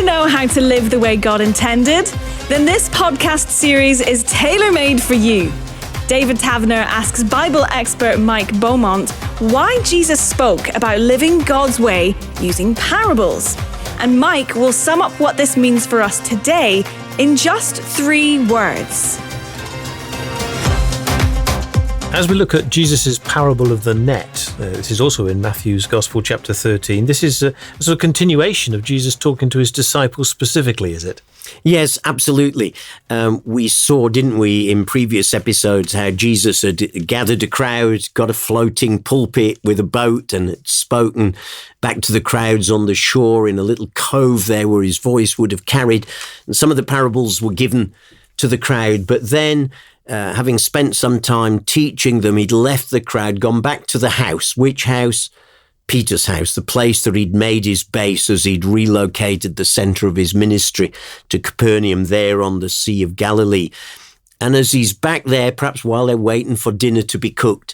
to know how to live the way God intended? Then this podcast series is tailor-made for you. David Taverner asks Bible expert Mike Beaumont why Jesus spoke about living God's way using parables. And Mike will sum up what this means for us today in just 3 words. As we look at Jesus' parable of the net, this is also in Matthew's Gospel, chapter 13. This is a sort of continuation of Jesus talking to his disciples specifically, is it? Yes, absolutely. We saw, didn't we, in previous episodes, how Jesus had gathered a crowd, got a floating pulpit with a boat, and had spoken back to the crowds on the shore in a little cove there where his voice would have carried. And some of the parables were given to the crowd, but then having spent some time teaching them, he'd left the crowd, gone back to the house. Which house? Peter's house, the place that he'd made his base as he'd relocated the centre of his ministry to Capernaum there on the Sea of Galilee. And as he's back there, perhaps while they're waiting for dinner to be cooked,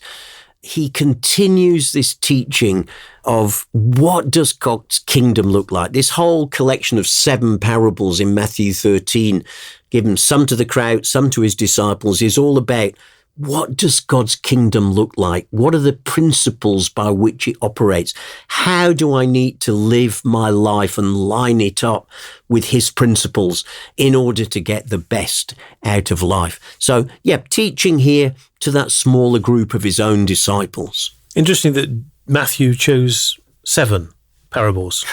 he continues this teaching of what does God's kingdom look like. This whole collection of 7 parables in Matthew 13, given some to the crowd, some to his disciples, is all about what does God's kingdom look like? What are the principles by which it operates? How do I need to live my life and line it up with his principles in order to get the best out of life? So, teaching here to that smaller group of his own disciples. Interesting that Matthew chose 7 parables.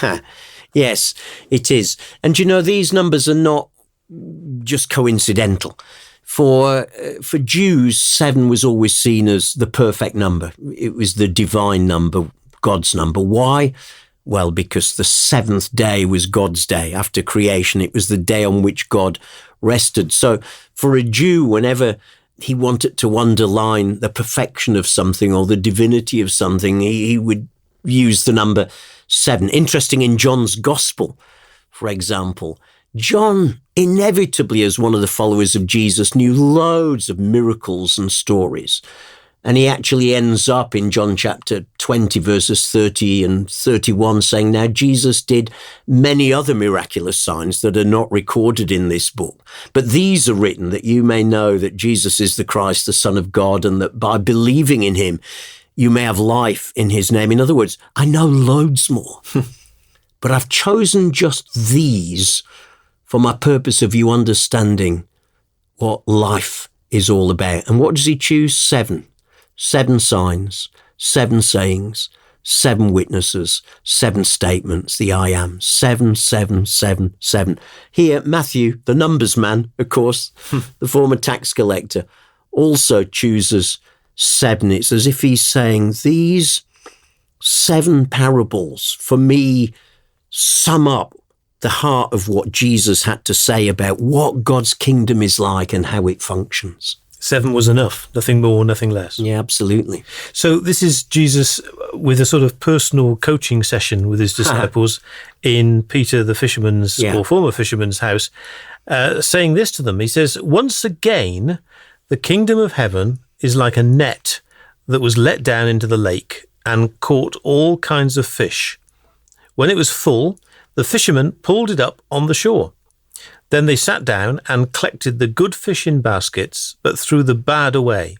Yes, it is. And these numbers are not just coincidental. For Jews, 7 was always seen as the perfect number. It was the divine number, God's number. Why? Well, because the 7th day was God's day. After creation, it was the day on which God rested. So for a Jew, whenever he wanted to underline the perfection of something or the divinity of something, he would use the number 7. Interesting, in John's Gospel, for example, John, inevitably as one of the followers of Jesus, knew loads of miracles and stories. And he actually ends up in John chapter 20, verses 30 and 31, saying, now Jesus did many other miraculous signs that are not recorded in this book. But these are written that you may know that Jesus is the Christ, the Son of God, and that by believing in him, you may have life in his name. In other words, I know loads more, but I've chosen just these for my purpose of you understanding what life is all about. And what does he choose? 7. 7 signs, 7 sayings, 7 witnesses, 7 statements, the I am. 7, 7, 7, 7. Here, Matthew, the numbers man, of course, the former tax collector, also chooses 7. It's as if he's saying, these 7 parables, for me, sum up the heart of what Jesus had to say about what God's kingdom is like and how it functions. 7 was enough, nothing more, nothing less. Yeah, absolutely. So this is Jesus with a sort of personal coaching session with his disciples in Peter the fisherman's or former fisherman's house, saying this to them. He says, once again, the kingdom of heaven is like a net that was let down into the lake and caught all kinds of fish. When it was full, the fishermen pulled it up on the shore. Then they sat down and collected the good fish in baskets, but threw the bad away.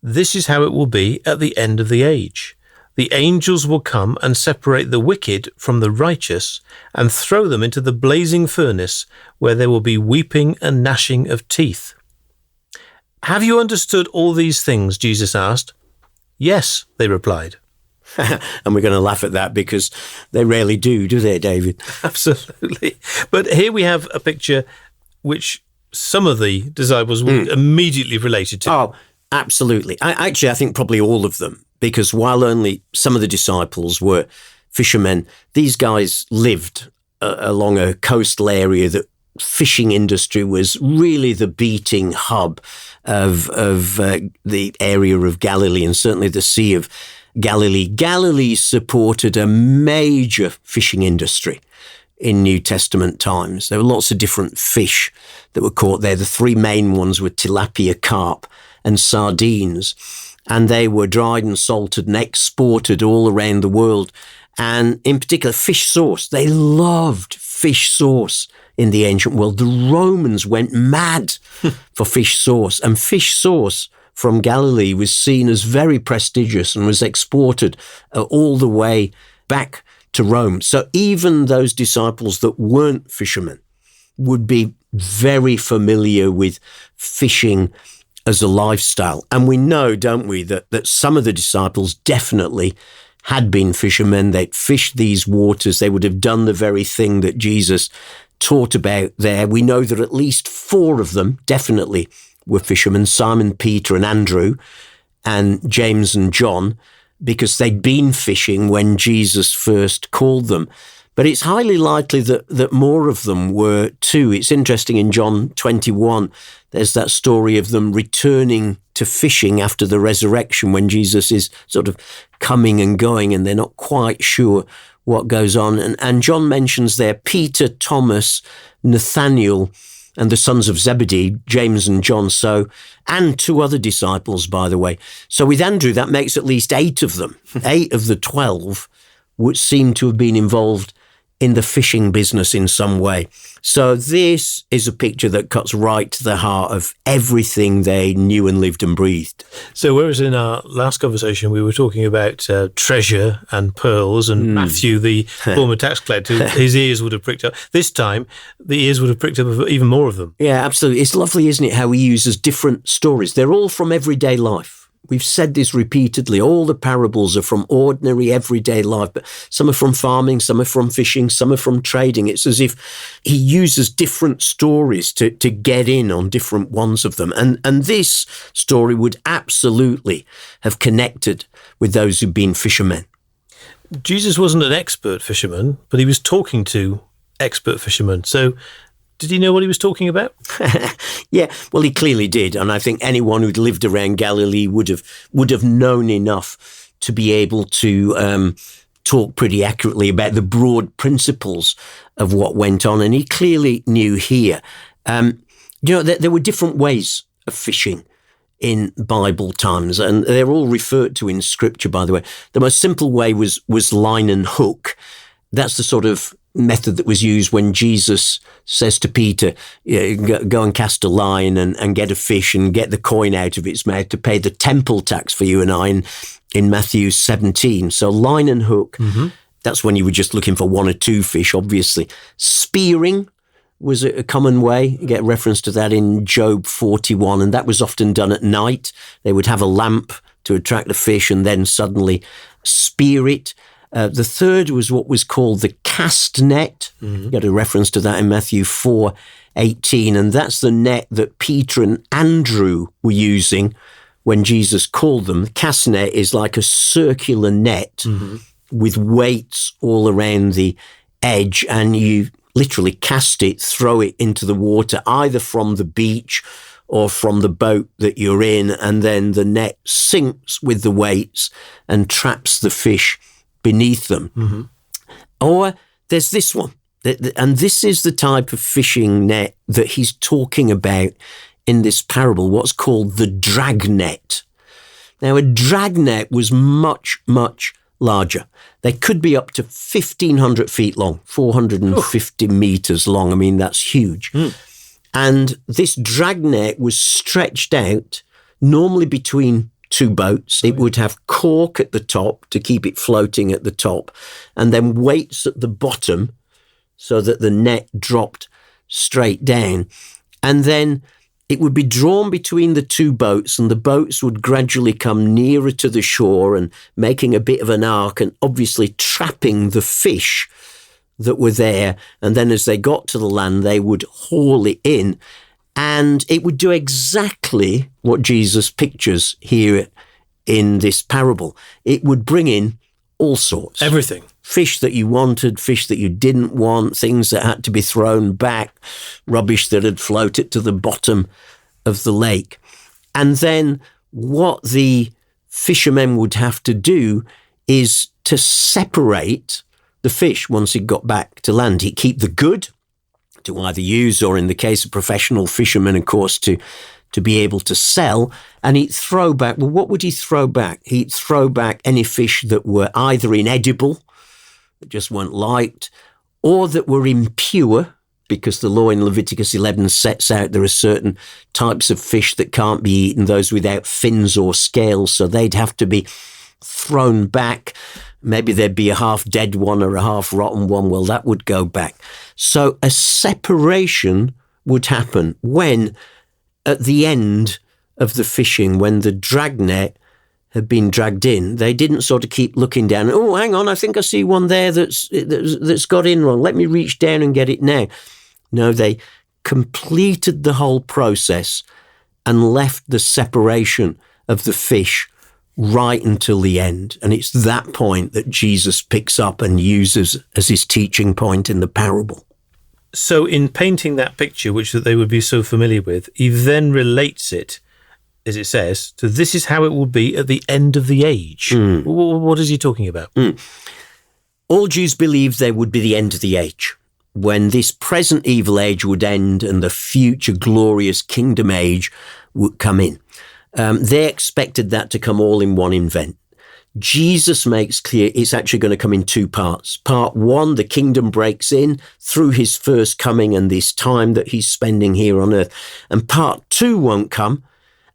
This is how it will be at the end of the age. The angels will come and separate the wicked from the righteous and throw them into the blazing furnace, where there will be weeping and gnashing of teeth. Have you understood all these things? Jesus asked. Yes, they replied. And we're going to laugh at that because they rarely do they, David? Absolutely. But here we have a picture which some of the disciples were immediately related to. Oh, absolutely. I think probably all of them, because while only some of the disciples were fishermen, these guys lived along a coastal area that fishing industry was really the beating hub of the area of Galilee, and certainly the Sea of Galilee. Galilee supported a major fishing industry in New Testament times. There were lots of different fish that were caught there. The 3 main ones were tilapia, carp, and sardines. And they were dried and salted and exported all around the world. And in particular, fish sauce. They loved fish sauce in the ancient world. The Romans went mad for fish sauce. And fish sauce from Galilee was seen as very prestigious and was exported all the way back to Rome. So even those disciples that weren't fishermen would be very familiar with fishing as a lifestyle. And we know, don't we, that some of the disciples definitely had been fishermen. They'd fished these waters. They would have done the very thing that Jesus taught about there. We know that at least 4 of them definitely were fishermen: Simon, Peter, and Andrew, and James and John, because they'd been fishing when Jesus first called them. But it's highly likely that more of them were too. It's interesting, in John 21, there's that story of them returning to fishing after the resurrection, when Jesus is sort of coming and going and they're not quite sure what goes on. And John mentions there Peter, Thomas, Nathaniel, and the sons of Zebedee, James and John, and 2 other disciples, by the way. So with Andrew, that makes at least 8 of them. 8 of the 12 would seem to have been involved in the fishing business in some way. So this is a picture that cuts right to the heart of everything they knew and lived and breathed. So whereas in our last conversation we were talking about treasure and pearls, and Matthew, the former tax collector, his ears would have pricked up. This time, the ears would have pricked up even more of them. Yeah, absolutely. It's lovely, isn't it, how he uses different stories. They're all from everyday life. We've said this repeatedly. All the parables are from ordinary, everyday life, but some are from farming, some are from fishing, some are from trading. It's as if he uses different stories to get in on different ones of them. And this story would absolutely have connected with those who've been fishermen. Jesus wasn't an expert fisherman, but he was talking to expert fishermen. So did he know what he was talking about? Yeah, well, he clearly did. And I think anyone who'd lived around Galilee would have known enough to be able to talk pretty accurately about the broad principles of what went on. And he clearly knew here. There were different ways of fishing in Bible times, and they're all referred to in Scripture, by the way. The most simple way was line and hook. That's the sort of method that was used when Jesus says to Peter, go and cast a line and get a fish and get the coin out of its mouth to pay the temple tax for you and I in Matthew 17. So line and hook, that's when you were just looking for 1 or 2 fish, obviously. Spearing was a common way. You get reference to that in Job 41, and that was often done at night. They would have a lamp to attract the fish and then suddenly spear it. The third was what was called the cast net. You got a reference to that in Matthew 4:18, and that's the net that Peter and Andrew were using when Jesus called them. The cast net is like a circular net with weights all around the edge, and you literally cast it, throw it into the water, either from the beach or from the boat that you're in, and then the net sinks with the weights and traps the fish beneath them. Or there's this one, and this is the type of fishing net that he's talking about in this parable, what's called the dragnet. Now, a dragnet was much, much larger. They could be up to 1,500 feet long, 450 meters long. I mean, that's huge. And this dragnet was stretched out, normally between 2 boats. It would have cork at the top to keep it floating at the top, and then weights at the bottom so that the net dropped straight down. And then it would be drawn between the 2 boats, and the boats would gradually come nearer to the shore and making a bit of an arc and obviously trapping the fish that were there. And then as they got to the land, they would haul it in. And it would do exactly what Jesus pictures here in this parable. It would bring in all sorts. Everything. Fish that you wanted, fish that you didn't want, things that had to be thrown back, rubbish that had floated to the bottom of the lake. And then what the fishermen would have to do is to separate the fish once it got back to land. He'd keep the good to either use, or in the case of professional fishermen, of course, to be able to sell. And he'd throw back, well, what would he throw back? He'd throw back any fish that were either inedible that just weren't liked, or that were impure, because the law in Leviticus 11 sets out there are certain types of fish that can't be eaten, those without fins or scales, so they'd have to be thrown back. Maybe there'd be a half dead one or a half rotten one. Well, that would go back. So a separation would happen when, at the end of the fishing, when the dragnet had been dragged in, they didn't sort of keep looking down. Oh, hang on, I think I see one there that's got in wrong. Let me reach down and get it now. No, they completed the whole process and left the separation of the fish right until the end. And it's that point that Jesus picks up and uses as his teaching point in the parable. So in painting that picture, which that they would be so familiar with, he then relates it, as it says, to this is how it will be at the end of the age. What is he talking about? All Jews believed there would be the end of the age, when this present evil age would end and the future glorious kingdom age would come in. They expected that to come all in one event. Jesus makes clear it's actually going to come in two parts. Part one, the kingdom breaks in through his first coming and this time that he's spending here on earth. And part two won't come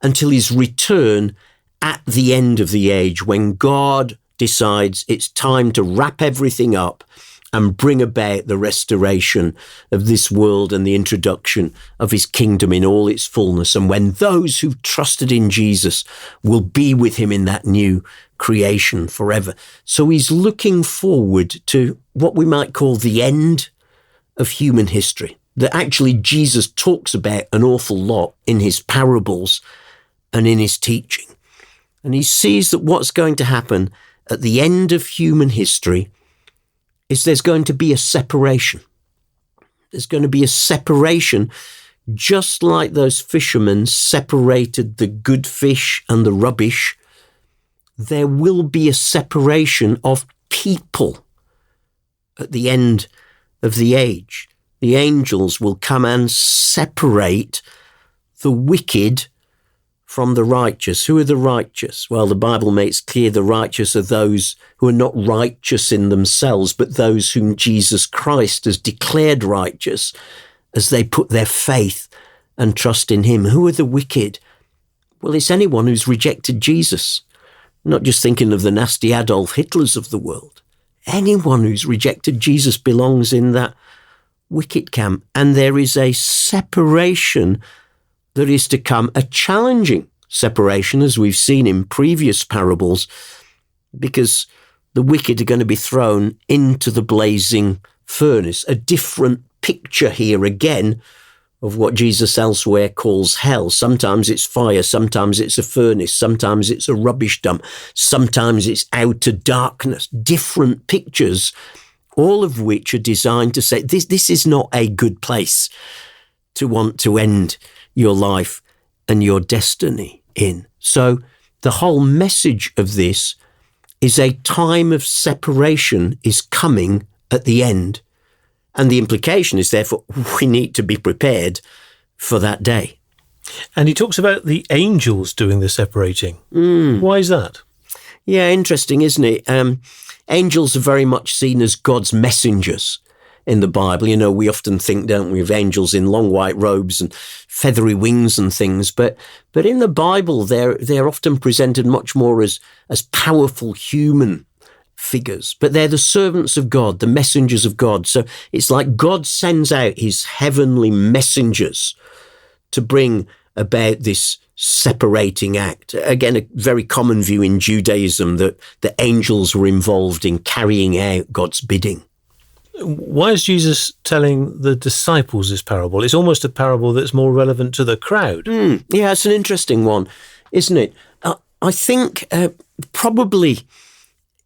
until his return at the end of the age, when God decides it's time to wrap everything up and bring about the restoration of this world and the introduction of his kingdom in all its fullness. And when those who've trusted in Jesus will be with him in that new creation forever. So he's looking forward to what we might call the end of human history, that actually Jesus talks about an awful lot in his parables and in his teaching. And he sees that what's going to happen at the end of human history is there's going to be a separation. There's going to be a separation, just like those fishermen separated the good fish and the rubbish. There will be a separation of people at the end of the age. The angels will come and separate the wicked from the righteous. Who are the righteous? Well, the Bible makes clear the righteous are those who are not righteous in themselves, but those whom Jesus Christ has declared righteous as they put their faith and trust in him. Who are the wicked? Well, it's anyone who's rejected Jesus. Not just thinking of the nasty Adolf Hitlers of the world. Anyone who's rejected Jesus belongs in that wicked camp. And there is a separation that is to come, a challenging separation, as we've seen in previous parables, because the wicked are going to be thrown into the blazing furnace. A different picture here again of what Jesus elsewhere calls hell. Sometimes it's fire, sometimes it's a furnace, sometimes it's a rubbish dump, sometimes it's outer darkness. Different pictures, all of which are designed to say this is not a good place to want to end your life and your destiny in. So the whole message of this is a time of separation is coming at the end. And the implication is, therefore, we need to be prepared for that day. And he talks about the angels doing the separating. Why is that? Yeah, interesting, isn't it? Angels are very much seen as God's messengers in the Bible. You know, we often think, don't we, of angels in long white robes and feathery wings and things. But in the Bible, they're often presented much more as powerful human figures. But they're the servants of God, the messengers of God. So it's like God sends out his heavenly messengers to bring about this separating act. Again, a very common view in Judaism that the angels were involved in carrying out God's bidding. Why is Jesus telling the disciples this parable? It's almost a parable that's more relevant to the crowd. Yeah, it's an interesting one, isn't it? I think probably,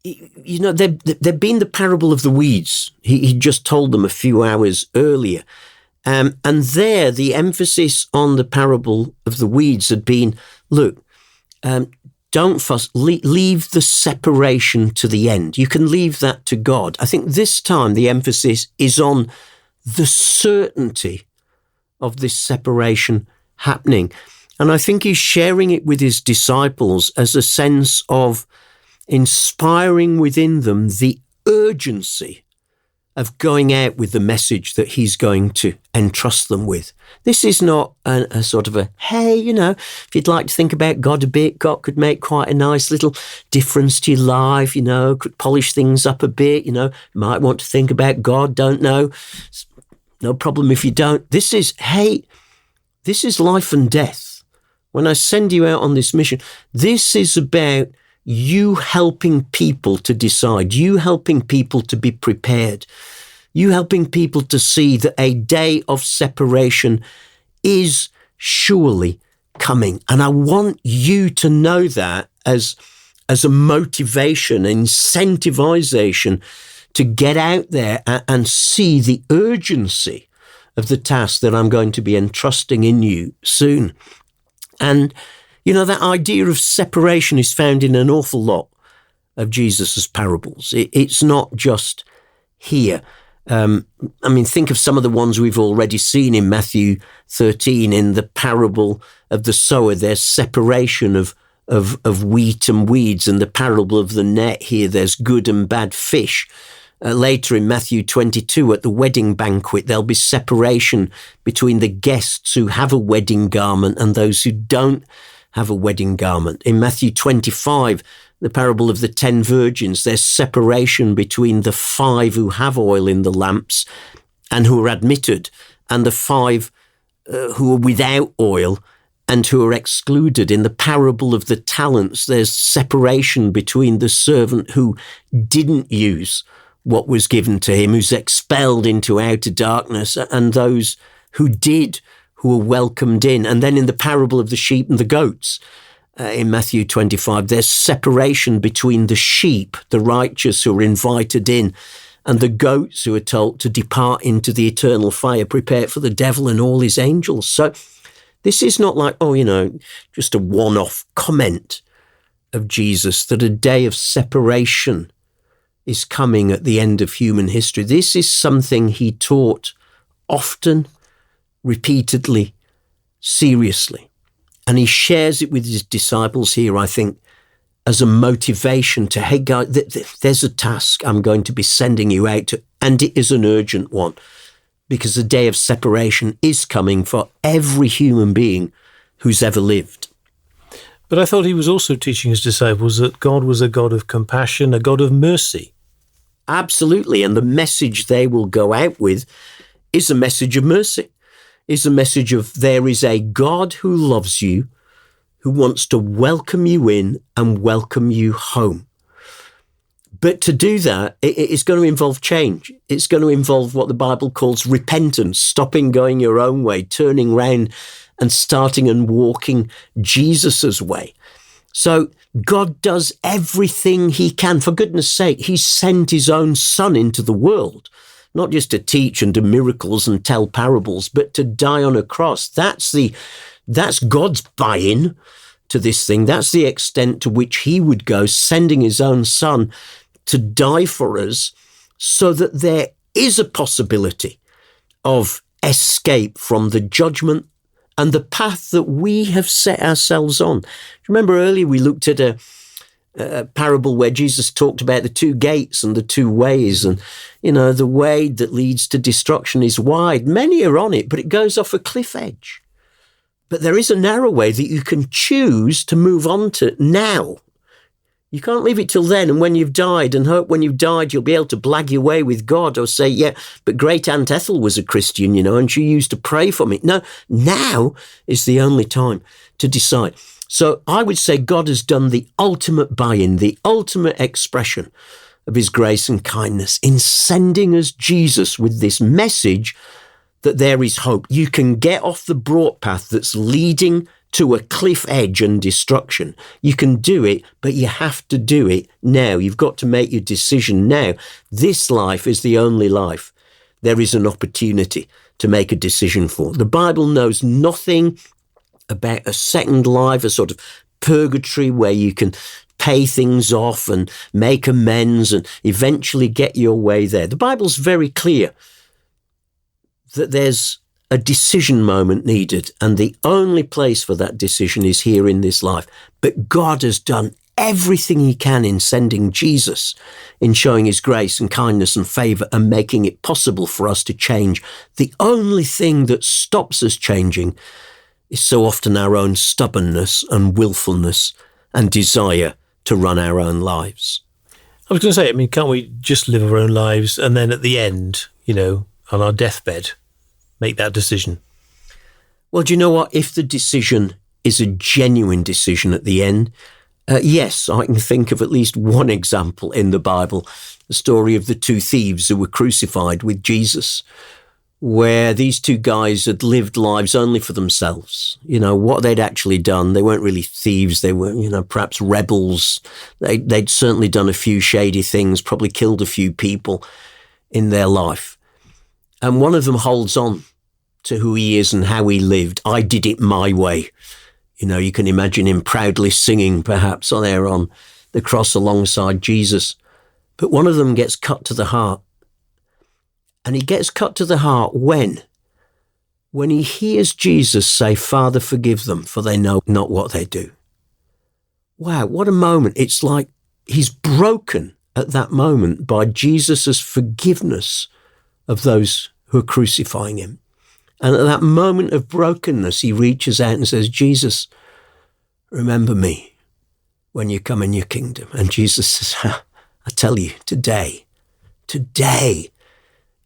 you know, there'd been the parable of the weeds. He just told them a few hours earlier. And there, the emphasis on the parable of the weeds had been, look, don't fuss, leave the separation to the end. You can leave that to God. I think this time the emphasis is on the certainty of this separation happening. And I think he's sharing it with his disciples as a sense of inspiring within them the urgency of going out with the message that he's going to entrust them with. This is not a sort of hey, if you'd like to think about God a bit, God could make quite a nice little difference to your life, could polish things up a bit, might want to think about God, don't know. No problem if you don't. This is life and death. When I send you out on this mission, this is about you helping people to decide, you helping people to be prepared, you helping people to see that a day of separation is surely coming. And I want you to know that as a motivation, incentivization to get out there and see the urgency of the task that I'm going to be entrusting in you soon. And that idea of separation is found in an awful lot of Jesus's parables. It's not just here. Think of some of the ones we've already seen in Matthew 13, in the parable of the sower. There's separation of wheat and weeds, and the parable of the net here, there's good and bad fish. Later in Matthew 22, at the wedding banquet, there'll be separation between the guests who have a wedding garment and those who don't have a wedding garment. In Matthew 25, the parable of the 10 virgins, there's separation between the 5 who have oil in the lamps and who are admitted, and the 5 who are without oil and who are excluded. In the parable of the talents, there's separation between the servant who didn't use what was given to him, who's expelled into outer darkness, and those who did, who are welcomed in. And then in the parable of the sheep and the goats, in Matthew 25, there's separation between the sheep, the righteous who are invited in, and the goats who are told to depart into the eternal fire prepared for the devil and all his angels. So this is not like, just a one-off comment of Jesus that a day of separation is coming at the end of human history. This is something he taught often, repeatedly, seriously. And he shares it with his disciples here, I think, as a motivation to, hey, guys, there's a task I'm going to be sending you out to, and it is an urgent one, because the day of separation is coming for every human being who's ever lived. But I thought he was also teaching his disciples that God was a God of compassion, a God of mercy. Absolutely. And the message they will go out with is a message of mercy, is a message of there is a God who loves you, who wants to welcome you in and welcome you home. But to do that, it's going to involve change. It's going to involve what the Bible calls repentance, stopping going your own way, turning round and starting and walking Jesus's way. So God does everything he can. For goodness sake, he sent his own son into the world, not just to teach and do miracles and tell parables, but to die on a cross. That's God's buy-in to this thing. That's the extent to which he would go, sending his own son to die for us so that there is a possibility of escape from the judgment and the path that we have set ourselves on. Remember earlier we looked at a parable where Jesus talked about the 2 gates and the 2 ways, and the way that leads to destruction is wide. Many are on it, but it goes off a cliff edge. But there is a narrow way that you can choose to move on to now. You can't leave it till then and when you've died and hope when you've died you'll be able to blag your way with God or say, yeah, but great Aunt Ethel was a Christian, and she used to pray for me. No, now is the only time to decide. So I would say God has done the ultimate buy-in, the ultimate expression of his grace and kindness in sending us Jesus with this message that there is hope. You can get off the broad path that's leading to a cliff edge and destruction. You can do it, but you have to do it now. You've got to make your decision now. This life is the only life there is an opportunity to make a decision for. The Bible knows nothing about a second life, a sort of purgatory where you can pay things off and make amends and eventually get your way there. The Bible's very clear that there's a decision moment needed, and the only place for that decision is here in this life. But God has done everything he can in sending Jesus, in showing his grace and kindness and favour and making it possible for us to change. The only thing that stops us changing is so often our own stubbornness and willfulness and desire to run our own lives. I was going to say, I mean, can't we just live our own lives and then at the end, on our deathbed, make that decision? Well, do you know what? If the decision is a genuine decision at the end, yes, I can think of at least one example in the Bible, the story of the two thieves who were crucified with Jesus, where these two guys had lived lives only for themselves. What they'd actually done, they weren't really thieves. They were, perhaps rebels. They'd certainly done a few shady things, probably killed a few people in their life. And one of them holds on to who he is and how he lived. I did it my way. You can imagine him proudly singing, perhaps, there on the cross alongside Jesus. But one of them gets cut to the heart. And he gets cut to the heart when he hears Jesus say, "Father, forgive them, for they know not what they do." Wow, what a moment. It's like he's broken at that moment by Jesus' forgiveness of those who are crucifying him. And at that moment of brokenness, he reaches out and says, "Jesus, remember me when you come in your kingdom." And Jesus says, "I tell you, today,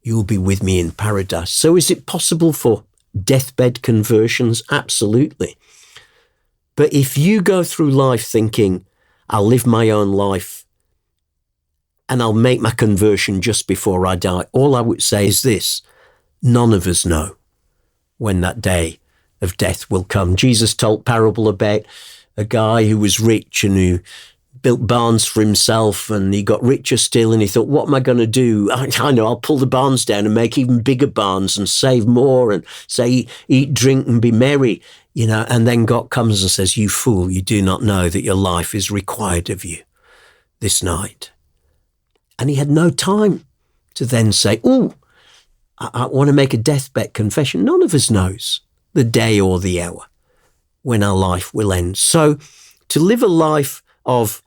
you will be with me in paradise." So is it possible for deathbed conversions? Absolutely. But if you go through life thinking, I'll live my own life and I'll make my conversion just before I die, all I would say is this: none of us know when that day of death will come. Jesus told parable about a guy who was rich and who built barns for himself, and he got richer still, and he thought, what am I going to do? I know, I'll pull the barns down and make even bigger barns and save more and say, eat, drink and be merry, and then God comes and says, "You fool, you do not know that your life is required of you this night." And he had no time to then say, I want to make a deathbed confession. None of us knows the day or the hour when our life will end. So to live a life of,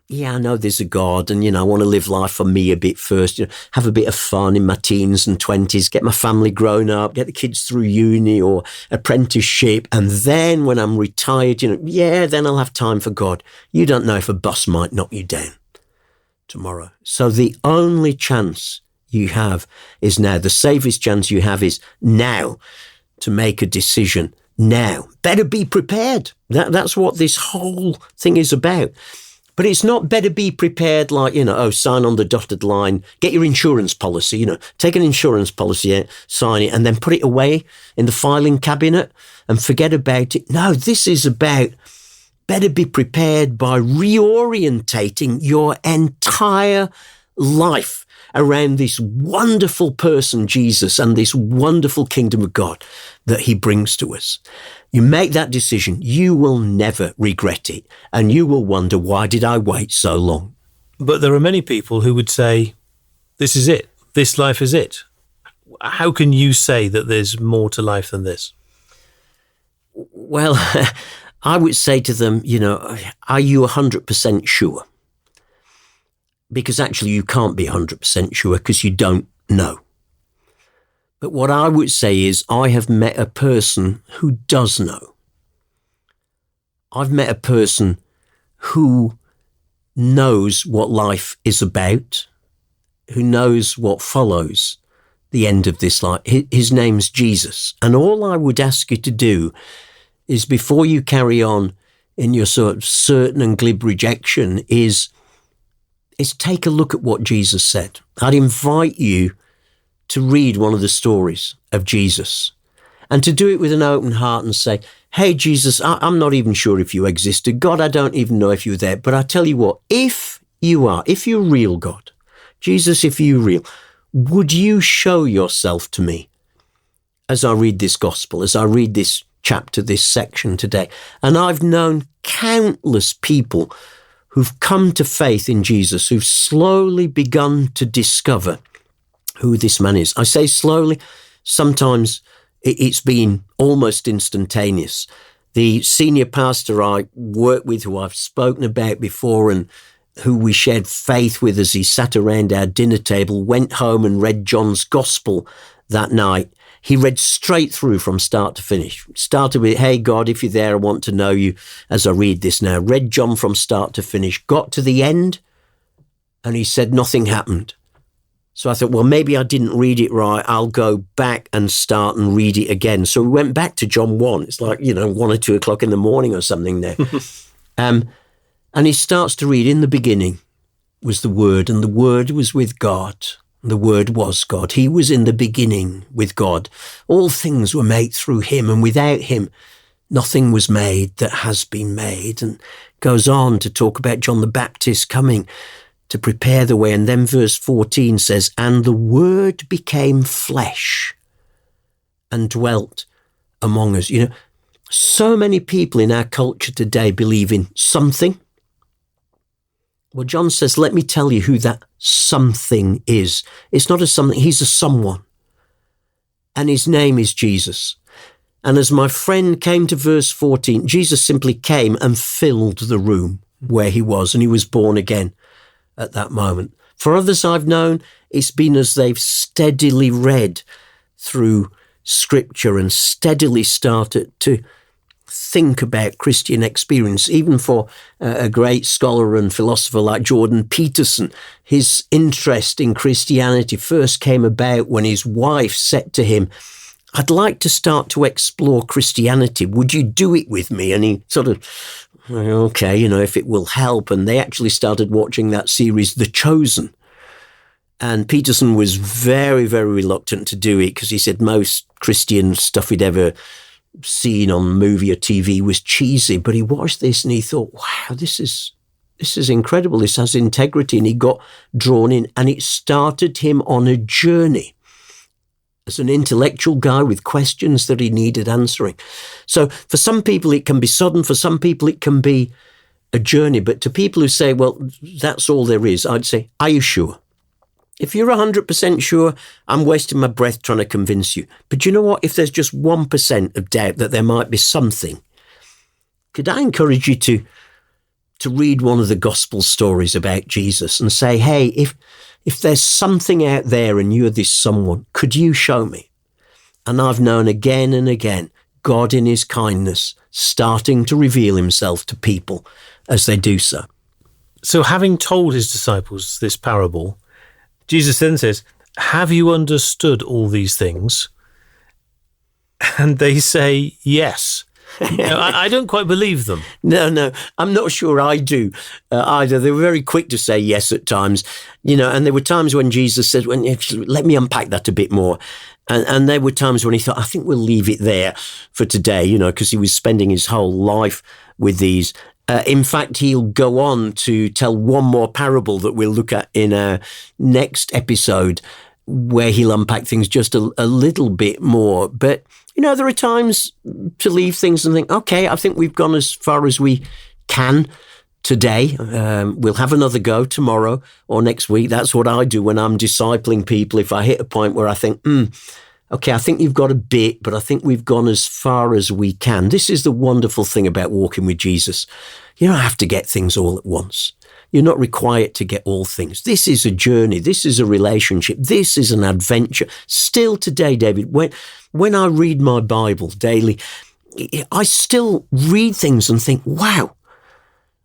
I know there's a God and, I want to live life for me a bit first, have a bit of fun in my teens and 20s, get my family grown up, get the kids through uni or apprenticeship. And then when I'm retired, then I'll have time for God. You don't know if a bus might knock you down tomorrow. So the only chance you have is now. The safest chance you have is now to make a decision now. Better be prepared. That's what this whole thing is about. But it's not better be prepared like, sign on the dotted line, get your insurance policy, take an insurance policy out, sign it, and then put it away in the filing cabinet and forget about it. No, this is about better be prepared by reorientating your entire life around this wonderful person, Jesus, and this wonderful kingdom of God that he brings to us. You make that decision, you will never regret it, and you will wonder, why did I wait so long? But there are many people who would say, this is it, this life is it. How can you say that there's more to life than this? Well, I would say to them, are you 100% sure? Because actually you can't be 100% sure because you don't know. But what I would say is I have met a person who does know. I've met a person who knows what life is about, who knows what follows the end of this life. His name's Jesus. And all I would ask you to do is, before you carry on in your sort of certain and glib rejection, is take a look at what Jesus said. I'd invite you to read one of the stories of Jesus and to do it with an open heart and say, hey, Jesus, I'm not even sure if you existed. God, I don't even know if you're there. But I tell you what, if you're real, God, Jesus, if you're real, would you show yourself to me as I read this gospel, as I read this chapter, this section today? And I've known countless people who've come to faith in Jesus, who've slowly begun to discover who this man is. I say slowly, sometimes it's been almost instantaneous. The senior pastor I work with, who I've spoken about before and who we shared faith with as he sat around our dinner table, went home and read John's Gospel that night. He read straight through from start to finish. Started with, hey, God, if you're there, I want to know you as I read this now. Read John from start to finish. Got to the end, and he said nothing happened. So I thought, well, maybe I didn't read it right. I'll go back and start and read it again. So we went back to John 1. It's like, 1 or 2 o'clock in the morning or something there. And he starts to read, in the beginning was the Word, and the Word was with God. The Word was God. He was in the beginning with God. All things were made through him, and without him, nothing was made that has been made. And goes on to talk about John the Baptist coming to prepare the way. And then verse 14 says, and the Word became flesh and dwelt among us. So many people in our culture today believe in something. Well, John says, let me tell you who that something is. It's not a something, he's a someone. And his name is Jesus. And as my friend came to verse 14, Jesus simply came and filled the room where he was, and he was born again at that moment. For others I've known, it's been as they've steadily read through Scripture and steadily started to think about Christian experience. Even for a great scholar and philosopher like Jordan Peterson, his interest in Christianity first came about when his wife said to him, I'd like to start to explore Christianity. Would you do it with me? And he sort of, okay, if it will help. And they actually started watching that series, The Chosen. And Peterson was very, very reluctant to do it because he said most Christian stuff he'd ever seen on movie or TV was cheesy. But he watched this and he thought, wow, this is incredible. This has integrity. And he got drawn in, and it started him on a journey as an intellectual guy with questions that he needed answering. So for some people it can be sudden, for some people it can be a journey. But to people who say, well, that's all there is, I'd say, are you sure? If you're 100% sure, I'm wasting my breath trying to convince you. But you know what? If there's just 1% of doubt that there might be something, could I encourage you to read one of the gospel stories about Jesus and say, hey, if there's something out there and you're this someone, could you show me? And I've known again and again, God in his kindness starting to reveal himself to people as they do so. So having told his disciples this parable, Jesus then says, have you understood all these things? And they say, yes. I don't quite believe them. No, I'm not sure I do either. They were very quick to say yes at times, and there were times when Jesus said, let me unpack that a bit more. And there were times when he thought, I think we'll leave it there for today, because he was spending his whole life with these. In fact, he'll go on to tell one more parable that we'll look at in our next episode, where he'll unpack things just a little bit more. But, there are times to leave things and think, okay, I think we've gone as far as we can today. We'll have another go tomorrow or next week. That's what I do when I'm discipling people. If I hit a point where I think, okay, I think you've got a bit, but I think we've gone as far as we can. This is the wonderful thing about walking with Jesus. You don't have to get things all at once. You're not required to get all things. This is a journey. This is a relationship. This is an adventure. Still today, David, when I read my Bible daily, I still read things and think, wow,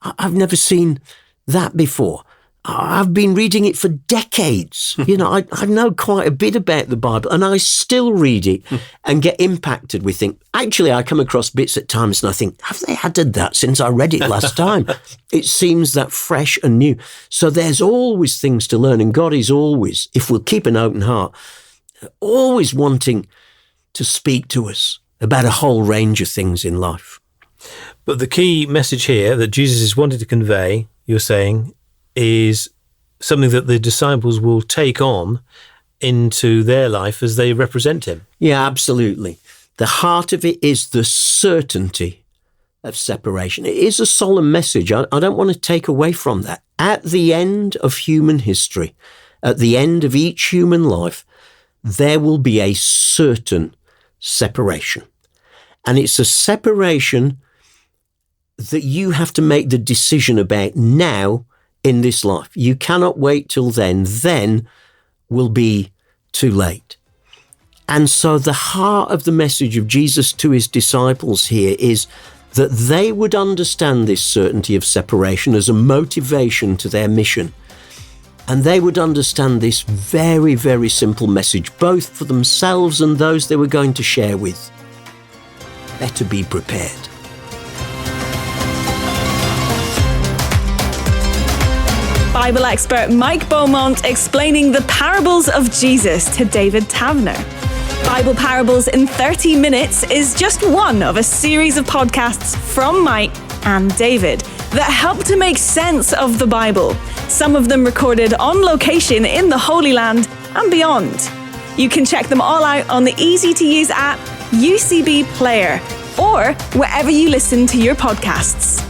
I've never seen that before. I've been reading it for decades. I know quite a bit about the Bible, and I still read it and get impacted with things. Actually, I come across bits at times and I think, have they added that since I read it last time? It seems that fresh and new. So there's always things to learn, and God is always, if we'll keep an open heart, always wanting to speak to us about a whole range of things in life. But the key message here that Jesus is wanting to convey, you're saying, is something that the disciples will take on into their life as they represent him. Yeah, absolutely. The heart of it is the certainty of separation. It is a solemn message. I don't want to take away from that. At the end of human history, at the end of each human life, there will be a certain separation. And it's a separation that you have to make the decision about now in this life. You cannot wait till then. Then will be too late. And so the heart of the message of Jesus to his disciples here is that they would understand this certainty of separation as a motivation to their mission. And they would understand this very, very simple message, both for themselves and those they were going to share with. Better be prepared. Bible expert Mike Beaumont explaining the parables of Jesus to David Taverner. Bible Parables in 30 Minutes is just one of a series of podcasts from Mike and David that help to make sense of the Bible, some of them recorded on location in the Holy Land and beyond. You can check them all out on the easy-to-use app UCB Player or wherever you listen to your podcasts.